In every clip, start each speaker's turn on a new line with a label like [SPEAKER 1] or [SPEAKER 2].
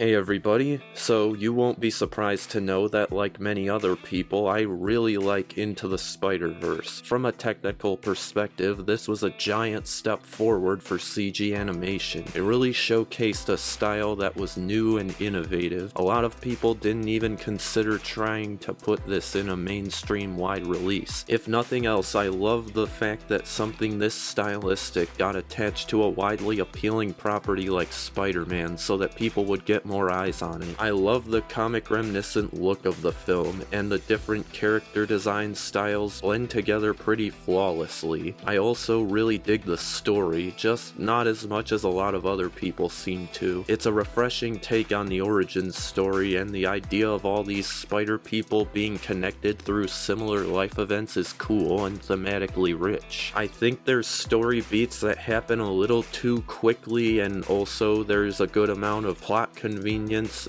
[SPEAKER 1] Hey everybody, so you won't be surprised to know that like many other people, I really like Into the Spider-Verse. From a technical perspective, this was a giant step forward for CG animation. It really showcased a style that was new and innovative. A lot of people didn't even consider trying to put this in a mainstream wide release. If nothing else, I love the fact that something this stylistic got attached to a widely appealing property like Spider-Man so that people would get more eyes on it. I love the comic reminiscent look of the film, and the different character design styles blend together pretty flawlessly. I also really dig the story, just not as much as a lot of other people seem to. It's a refreshing take on the origin story, and the idea of all these spider people being connected through similar life events is cool and thematically rich. I think there's story beats that happen a little too quickly, and also there's a good amount of plot convenience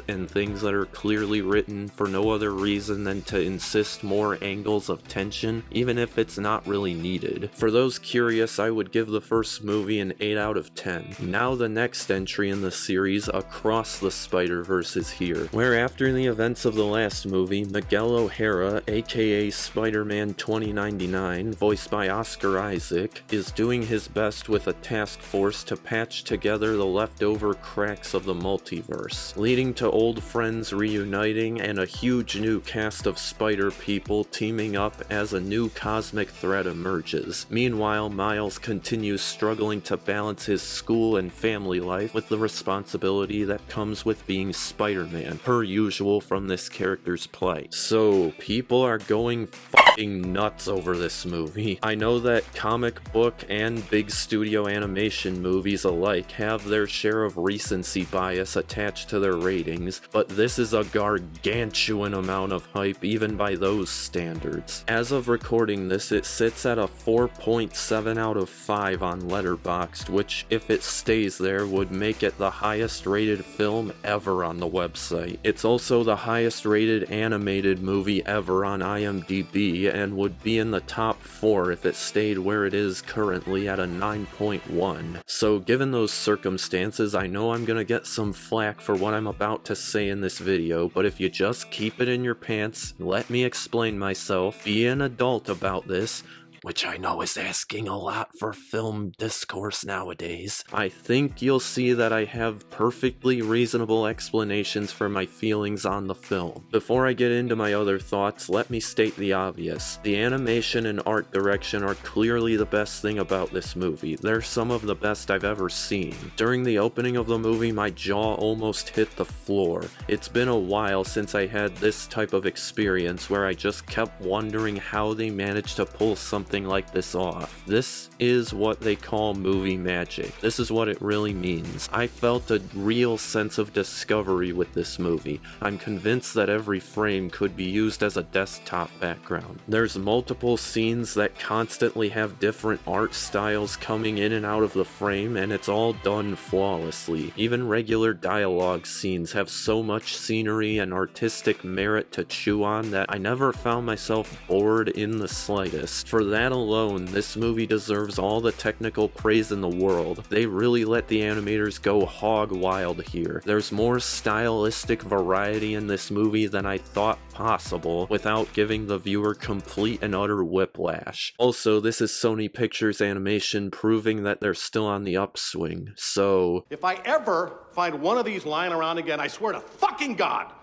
[SPEAKER 1] and things that are clearly written for no other reason than to insist more angles of tension, even if it's not really needed. For those curious, I would give the first movie an 8 out of 10. Now the next entry in the series, Across the Spider-Verse, is here, where after the events of the last movie, Miguel O'Hara, aka Spider-Man 2099, voiced by Oscar Isaac, is doing his best with a task force to patch together the leftover cracks of the multiverse, leading to old friends reuniting and a huge new cast of spider people teaming up as a new cosmic threat emerges. Meanwhile, Miles continues struggling to balance his school and family life with the responsibility that comes with being Spider-Man, per usual from this character's plight. So, people are going fucking nuts over this movie. I know that comic book and big studio animation movies alike have their share of recency bias attached to their ratings, but this is a gargantuan amount of hype even by those standards. As of recording this, it sits at a 4.7 out of 5 on Letterboxd, which, if it stays there, would make it the highest rated film ever on the website. It's also the highest rated animated movie ever on IMDb, and would be in the top 4 if it stayed where it is currently at a 9.1. So given those circumstances, I know I'm gonna get some flack for what I'm about to say in this video, but if you just keep it in your pants, let me explain myself, be an adult about this, which I know is asking a lot for film discourse nowadays, I think you'll see that I have perfectly reasonable explanations for my feelings on the film. Before I get into my other thoughts, let me state the obvious. The animation and art direction are clearly the best thing about this movie. They're some of the best I've ever seen. During the opening of the movie, my jaw almost hit the floor. It's been a while since I had this type of experience where I just kept wondering how they managed to pull something like this off. This is what they call movie magic. This is what it really means. I felt a real sense of discovery with this movie. I'm convinced that every frame could be used as a desktop background. There's multiple scenes that constantly have different art styles coming in and out of the frame, and it's all done flawlessly. Even regular dialogue scenes have so much scenery and artistic merit to chew on that I never found myself bored in the slightest. For that alone, this movie deserves all the technical praise in the world. They really let the animators go hog wild here. There's more stylistic variety in this movie than I thought possible, without giving the viewer complete and utter whiplash. Also, this is Sony Pictures Animation, proving that they're still on the upswing, so
[SPEAKER 2] if I ever find one of these lying around again, I swear to fucking God,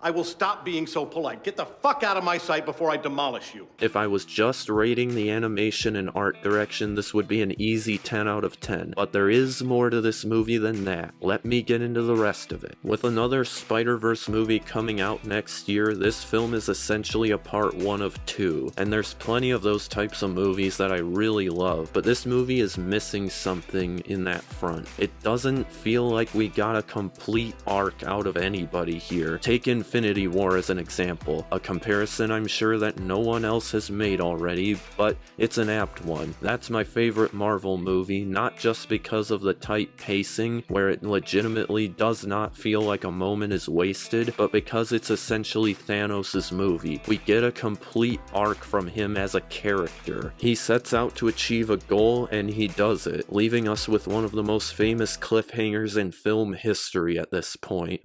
[SPEAKER 2] I will stop being so polite. Get the fuck out of my sight before I demolish you.
[SPEAKER 1] if I was just rating the animation and art direction, this would be an easy 10 out of 10. But there is more to this movie than that. Let me get into the rest of it. With another Spider-Verse movie coming out next year, this film is essentially a part 1 of 2. And there's plenty of those types of movies that I really love, but this movie is missing something in that front. It doesn't feel like we got a complete arc out of anybody here. Taken Infinity War as an example, a comparison I'm sure that no one else has made already, but it's an apt one. That's my favorite Marvel movie, not just because of the tight pacing, where it legitimately does not feel like a moment is wasted, but because it's essentially Thanos' movie. We get a complete arc from him as a character. He sets out to achieve a goal, and he does it, leaving us with one of the most famous cliffhangers in film history at this point.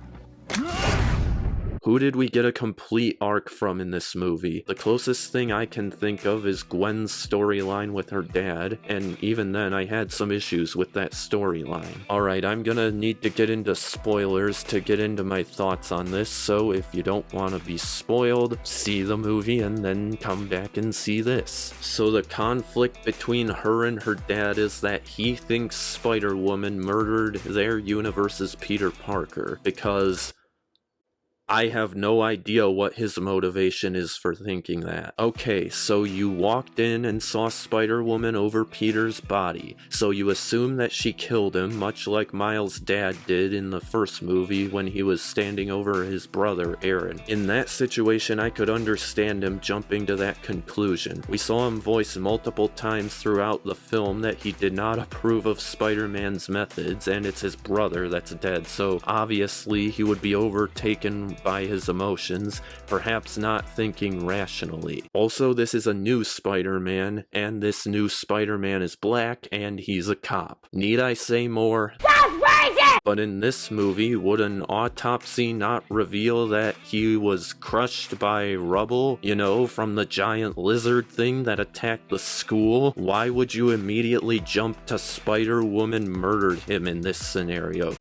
[SPEAKER 1] Who did we get a complete arc from in this movie? The closest thing I can think of is Gwen's storyline with her dad, and even then I had some issues with that storyline. Alright, I'm gonna need to get into spoilers to get into my thoughts on this, so if you don't want to be spoiled, see the movie and then come back and see this. So the conflict between her and her dad is that he thinks Spider-Woman murdered their universe's Peter Parker, because I have no idea what his motivation is for thinking that. Okay, so you walked in and saw Spider-Woman over Peter's body, so you assume that she killed him, much like Miles' dad did in the first movie when he was standing over his brother, Aaron. In that situation, I could understand him jumping to that conclusion. We saw him voice multiple times throughout the film that he did not approve of Spider-Man's methods, and it's his brother that's dead, so obviously he would be overtaken by his emotions, perhaps not thinking rationally. Also, this is a new Spider-Man, and this new Spider-Man is black, and he's a cop. Need I say more? But in this movie, would an autopsy not reveal that he was crushed by rubble, you know, from the giant lizard thing that attacked the school? Why would you immediately jump to Spider-Woman murdered him in this scenario?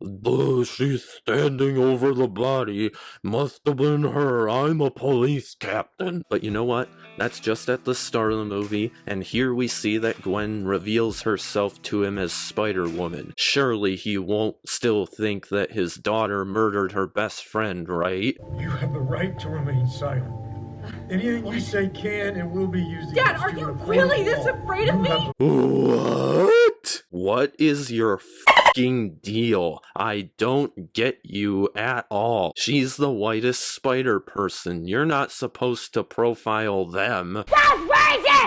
[SPEAKER 1] She's standing over the body. Must have been her. I'm a police captain. But you know what? That's just at the start of the movie, and here we see that Gwen reveals herself to him as Spider-Woman. Surely he won't still think that his daughter murdered her best friend, right?
[SPEAKER 3] You have the right to remain silent. Anything you say can and will be used
[SPEAKER 4] Dad,
[SPEAKER 3] against
[SPEAKER 4] are
[SPEAKER 3] you
[SPEAKER 4] you
[SPEAKER 3] in a court
[SPEAKER 4] really
[SPEAKER 3] of
[SPEAKER 4] this
[SPEAKER 3] law.
[SPEAKER 4] afraid of
[SPEAKER 3] You
[SPEAKER 4] me?
[SPEAKER 3] have
[SPEAKER 1] What? What is your fucking deal? I don't get you at all. She's the whitest spider person. You're not supposed to profile them.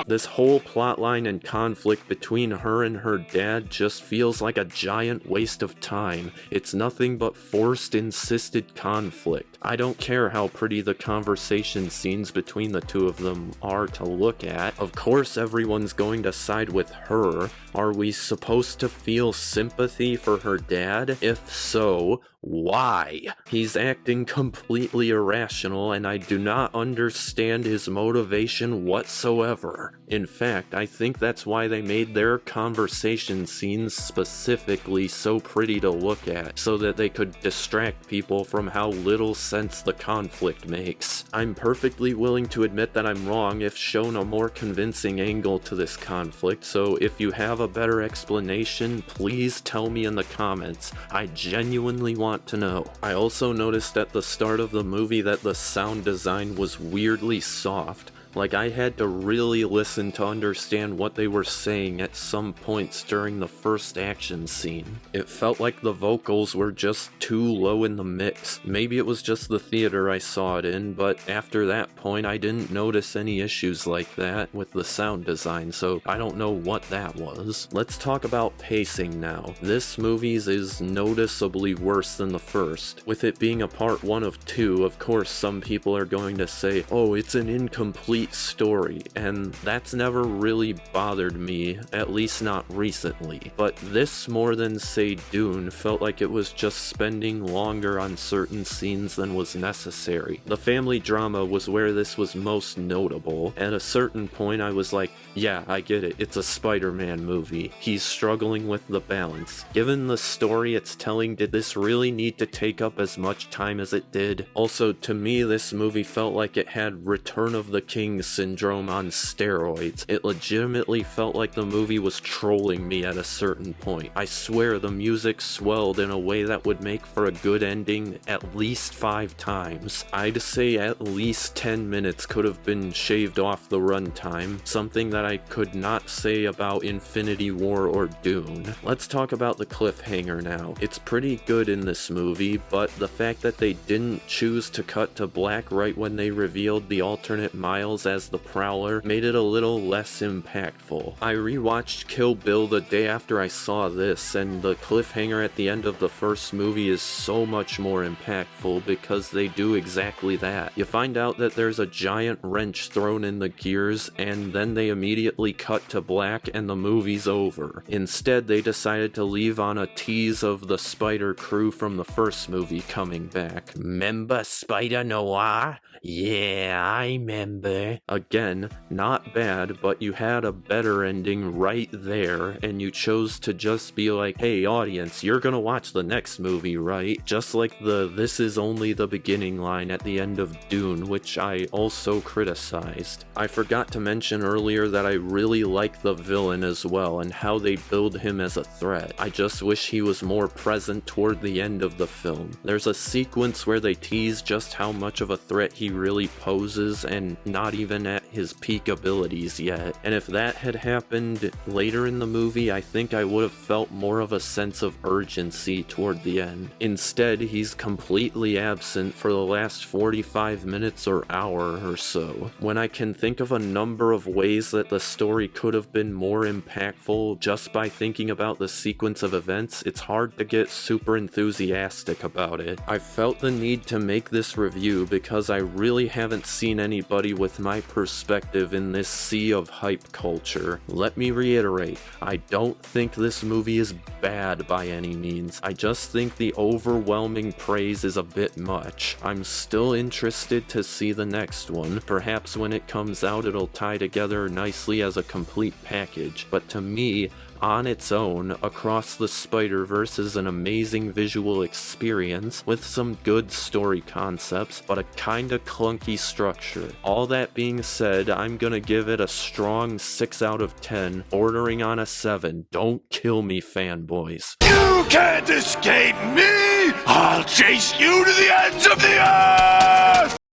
[SPEAKER 1] This whole plotline and conflict between her and her dad just feels like a giant waste of time. It's nothing but forced, insisted conflict. I don't care how pretty the conversation scenes between the two of them are to look at. Of course everyone's going to side with her. Are we supposed to feel sympathy for her dad? If so, why? He's acting completely irrational, and I do not understand his motivation whatsoever. In fact, I think that's why they made their conversation scenes specifically so pretty to look at, so that they could distract people from how little sense the conflict makes. I'm perfectly willing to admit that I'm wrong if shown a more convincing angle to this conflict, so if you have a better explanation, please tell me in the comments. I genuinely want to know. I also noticed at the start of the movie that the sound design was weirdly soft. Like, I had to really listen to understand what they were saying at some points during the first action scene. It felt like the vocals were just too low in the mix. Maybe it was just the theater I saw it in, but after that point I didn't notice any issues like that with the sound design, so I don't know what that was. Let's talk about pacing now. This movie's is noticeably worse than the first. With it being a part 1 of 2, of course some people are going to say, oh, it's an incomplete story, and that's never really bothered me, at least not recently. But this, more than say Dune, felt like it was just spending longer on certain scenes than was necessary. The family drama was where this was most notable. At a certain point I was like, yeah, I get it, it's a Spider-Man movie. He's struggling with the balance. Given the story it's telling, did this really need to take up as much time as it did? Also, to me, this movie felt like it had Return of the King King syndrome on steroids. It legitimately felt like the movie was trolling me at a certain point. I swear the music swelled in a way that would make for a good ending at least 5 times. I'd say at least 10 minutes could have been shaved off the runtime, something that I could not say about Infinity War or Dune. Let's talk about the cliffhanger now. It's pretty good in this movie, but the fact that they didn't choose to cut to black right when they revealed the alternate Miles as the Prowler made it a little less impactful. I rewatched Kill Bill the day after I saw this, and the cliffhanger at the end of the first movie is so much more impactful because they do exactly that. You find out that there's a giant wrench thrown in the gears, and then they immediately cut to black and the movie's over. Instead, they decided to leave on a tease of the Spider crew from the first movie coming back. "'Member Spider-Noir? Yeah, I remember." Again, not bad, but you had a better ending right there, and you chose to just be like, "Hey audience, you're gonna watch the next movie, right?" Just like the "this is only the beginning" line at the end of Dune, which I also criticized. I forgot to mention earlier that I really like the villain as well, and how they build him as a threat. I just wish he was more present toward the end of the film. There's a sequence where they tease just how much of a threat he really poses, and not even at his peak abilities yet. And if that had happened later in the movie, I think I would have felt more of a sense of urgency toward the end. Instead, he's completely absent for the last 45 minutes or hour or so. When I can think of a number of ways that the story could have been more impactful just by thinking about the sequence of events, it's hard to get super enthusiastic about it. I felt the need to make this review because I really haven't seen anybody with my perspective in this sea of hype culture. Let me reiterate, I don't think this movie is bad by any means. I just think the overwhelming praise is a bit much. I'm still interested to see the next one. Perhaps when it comes out it'll tie together nicely as a complete package, but to me, on its own, Across the Spider-Verse is an amazing visual experience with some good story concepts, but a kinda clunky structure. All that being said, I'm gonna give it a strong 6 out of 10, bordering on a 7. Don't kill me, fanboys.
[SPEAKER 4] You can't escape me! I'll chase you to the ends of the earth!